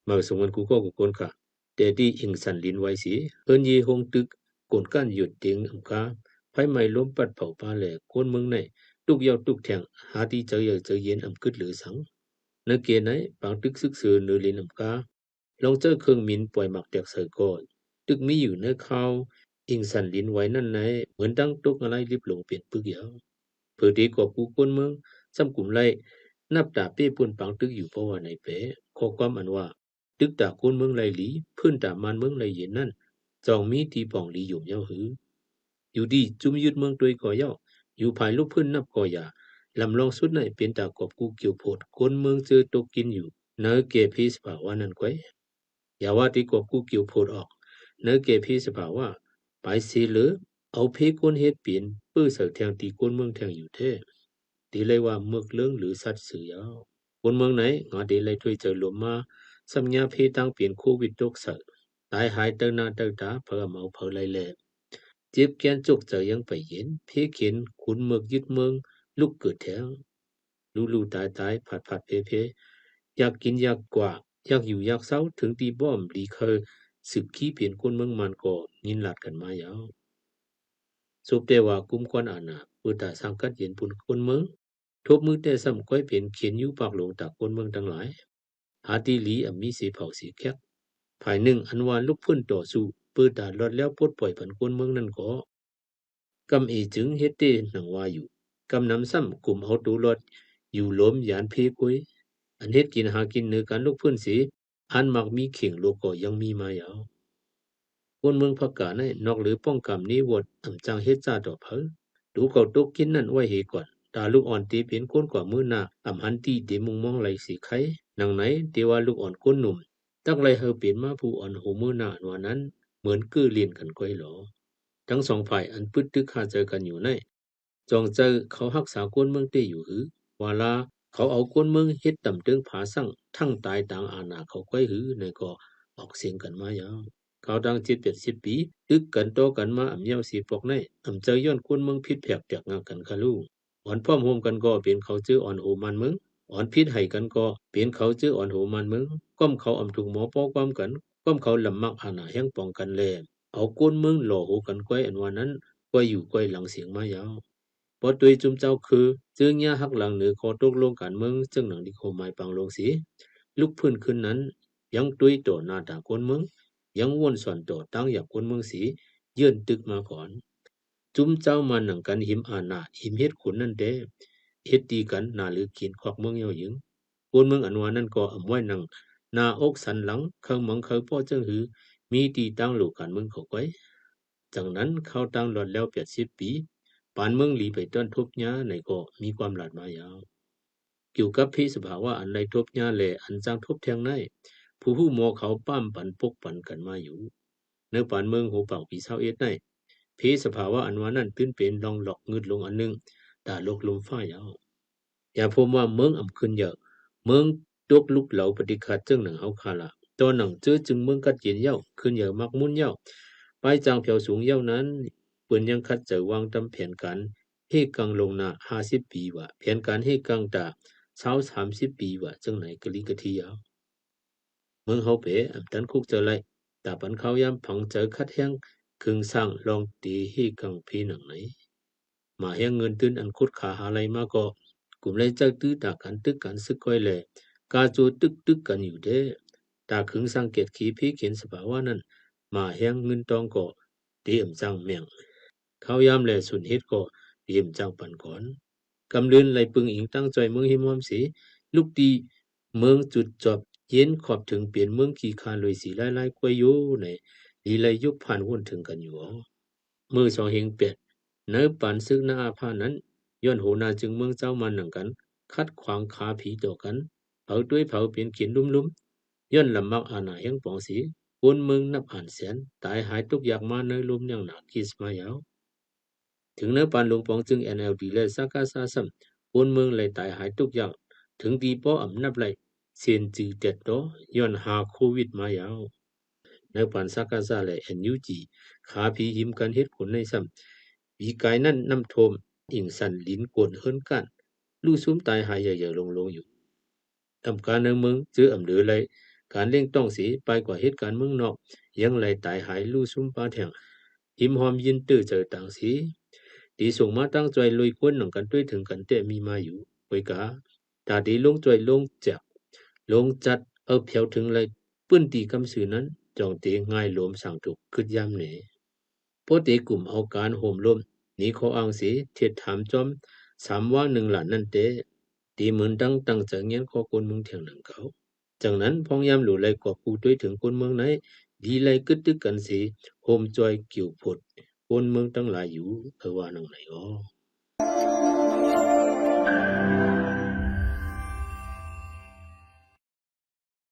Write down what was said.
มาสงวนกูก็กูคนค่ะแต่ที่อิงสันลินไว้สิเอินยีหงตึกกนกันหยุดติงอำกาไผไม่ล้มปัดเผาปาแหลคนเมืองในตุกยาวตุกแทงหาที่เจอเจอเย็นอำกึดหรือสังนเกไหนบางตึกซึกซือเนือลินอำกาลองเจอเครื่องมินปล่อยหมักแตกใส่ก่อนตึกมีอยู่ในข่าวอิงสันลินไว้นั่นไหนเหมือนดังตุกอะไรรีบลงเปลี่ยนปึกยาวเพื่อดีกว่าผู้คนเมืองซ้ำกลุ่มไล่นับดาเป้ปุ่นปังตึกอยู่เพราะว่าในเป๋ข้อความอันว่าตึกตาคนเมืองไรหลีพื้นตามันเมืองไรเย็นนั่นจองมีตีป่องลีอยู่เย้าหืออยู่ดีจุมยึดเมืองตัวยก่อเย้าอยู่ภายลูกพื้นนับก่อยาลำลองสุดในเป็นตากอบกูเกี่ยวโพดคนเมืองเจอตกกินอยู่เนื้อเกพีสภาวะนั้นไว้อย่าว่าที่กอบกูเกี่ยวโพดออกเนื้อเกพีสภาวะไปสีเหลือเอาเพคนเฮ็ดเปลี่ยนเพื่อเสกแทงตีคนเมืองแทงอยู่เท่ตีเลยว่าเมือกเรื่องหรือสัตว์สื่อยาวคนเมืองไหนงอดีเลยช่วยเจอหลวมมาสัญญาเพตั้งเปลี่ยนโควิดตกเสกตายหายเตอหน้าเตอตาเพิ่มเอาเพิ่มไรแลเจ็บแกนจกเจอยังไปเห็นเพเขียนขุนเมือกยึดเมืองลูกเกิดแทงลูตายผัดเพอยากกินอยากกว่าอยากอยู่อยากเศร้าถึงตีบ้อมดีเคยสืบขี้เปลี่ยนคนเมืองมันก็ยินหลัดกันมายาวสุบเตว่ากุมกวนอาณาปุตตะสังกัดเย็นปุ่นคนเมืองทบมือแต่ซ้ำก้อยเปลี่ยนเขียนอยู่ปากหลงตากคนเมืองทั้งหลายหาตีหลีมีสีเผาสีแคบภายหนึ่งอันวานลุกพื้นต่อสู้ปืนดาดลอดแล้วปลดปล่อยผันคนเมืองนั่นก็กำเอจึงเฮ็ดเตหนังว่าอยู่กำนำซ้ำกลุ่มเอาตูรอดอยู่ล้มยานเพกุยอันเฮ็ดกินหากินเนื้อการลุกพื้นสีอันมักมีเข่งโลกก็ยังมีมายาวคนเมืองพักกาในนอกหรือป้องกำนี้วดอำจังเฮ็ดจ้าดอกเผอดูเขาตกกินนั่นไว้เฮก่อนตาลูกอ่อนตีเป็นคนกว่ามือหน้าอำหันตีเดมุงมองไหลสีไข่หนังไหนเทว่าลูกอ่อนคนหนุ่มตักไหลเฮาเปลี่ยนมาผู้อ่อนหูมือหน้าว่านั้นเหมือนกือเลียนกันก้อยหลอทั้งสองฝ่ายอันปึดตึกหาเจอกันอยู่ในจองเจอเขารักษาคนเมืองเตอยู่หือว่าลาเขาเอาคนเมืองเฮ็ดต่ำตึงผาสั่งทั้งตายต่างอาณาเขาก้อยหือในก็ออกเสียงกันมายาวเขาดัง7-80 ปีตึกกันโตกันมาอำเยาวสีปอกในอำเจอย้อนคนเมืองผิดแผกแตกงากันคาลูอ่อนพร้อมโฮมกันก็เป็นเขาชื่ออ่อนโหมันเมืองอ่อนพิษให้กันก็เป็นเขาชื่ออ่อนโหมันเมืองก้มเขาอำถูกหมอป้อความกันก้มเขาลำมักอาณาแห่งป้องกันแลเอาก้นเมืองหล่อโหกันก้อยอันว่านั้นก้อยอยู่ก้อยหลังเสียงมายาวพอตุยจุมเจ้าคือจึงยาหักหลังเหนือคอตกลงการเมืองจึงหนังดิโคหมายปังลงสีลุกพื้นขึ้นนั้นยังตุยต่อหน้าตาคนเมืองยังวนส่วนต่อตั้งอยากคนเมืองสียื่นตึกมาก่อนจุมเจ้ามาหนังกันหิมอาณาหิมเฮ็ดขุนนั่นเด้เฮ็ดตีกันนาหรือกินควักเมืองเยาหยิงคนเมืองอันว่านั้นก็อำไว้หนังนาอกสันหลังเครื่องมังเคยพ่อเจ้าหือมีตีตั้งโลกการเมืองเขาไว้จากนั้นเขาตั้งหลอดแล้ว80 ปีปานเมืองหลีไปต้นทบญาในก็มีความหลาดมายาวเกี่ยวกับพิสภาวะอันในทบญาแลอันจังทบแทงในผู้หมอเขาป้ามปันปกปันกันมาอยู่ในปานเมืองหูเป่าปี21ในพิสภาวะอันว่านั้นตื้นเป็นลองหลอกงึดลงอันนึงตาลกลมฟ้ายาวอย่าพมว่าเมืองอำขึ้นเยอะเมืองตกลุกเหลาปฏิฆาจึงหนังเฮาคาละตอนหนังเจอจึงเมืองกัดเย็นเย้าขึ้นเยอะมักมุ่นเย้าไปจางเผียวสูงเย้านั้นเปิ้นยังคัดเจอวางตำแผนการเฮกังลงนา50 ปีว่าแผนการเฮกังตา30 ปีว่าจังไหนกะลิกะทียาวเมืองเฮาเป๋อำตันคุกเจอไรตาปันเขายามผังเจอคัดแห้งคึงสร้างลองตีเฮกังพีหนังไหนมาแห้งเงินตื้นอันคุดขาหาไรมาก็กลุ่มเลยเจ้าตื้อตากันตึกกันซึกก้อยแลกาจูตึกกันอยู่เด้ตาคึงสังเกตขีพีเขียนสภาวะนั้นมาแห้งเงินตองก็เตรียมจังแม่งเขายามแลสุนเฮ็ดก็เตรียมจังปันก่อนกำลืนไหลปึงอิงตั้งใจเมืองหิมอมสีลูกดีเมืองจุดจอบเย็นขอบถึงเปลี่ยนเมืองขี่คานเลยสีไล่กวยโยในลีไลยุบผ่านวนถึงกันอยู่อ๋อมือสองเฮงเป็ดเนื้อปันซึกหน้าอาพานั้นย้อนโหนาจึงเมืองเจ้ามันหนังกันคัดขวางขาผีต่อกันเผาด้วยเผาเปลี่ยนเขียนลุ่มย้อนลำมักอาณาแห่งปองสีคนเมืองนับอ่านแสนตายหายทุกอย่างมาในลมอย่างหนักคิสมายาวถึงเนื้อปานหลวงปองจึง NLD และสักกาซาซัมคนเมืองเลยตายหายทุกอย่างถึงดีป้ออำนับไหลเสียนจือเด็ดต่อย้อนหาโควิดมายาวเนื้อปานสักกาซาและ NUG ขาผีหิมกันเฮ็ดผลในซ้ำปีกายนั้นน้ำทมอิงสันลิ้นกวนเฮิรนกันลู่ซุ้มตายหายใหญ่ๆลงอยู่ทำการในเมืองจื้ออำเดือเลย การเล่งต้องสีไปกว่าเหตุการณ์เมืองนอกยังไหลตายหายลู่ซุ่มป้าแทงหิมหอมยินตื้อเจอต่างสีตีส่งมาตั้งใจลุยควนหนังกันด้วยถึงกันเตะมีมาอยู่ไว้กาตาดีลงใจลงจักลงจัดเอาเพียวถึงเลยปื้นตีกำสือนั้นจองเตง่ายลมสั่งถูกขึ้นย่ำเหนพวกเตกลุ่มเอาการโหมลมนี้เขาอ้างสีเทียดถามจอมสามว่าหนึ่งหลานนั่นเตตีเหมือนตั้งใจเงี้ยข้อคนมึงเถียงหนังเขาจากนั้นพองยามหลู่ไลกอบปูด้วยถึงคนเมืองไหนดีไลกึดตึกกันสีโฮมจอยกิ่วผดคนเมืองตั้งหลายอยู่ว่านังไหนอ๋อ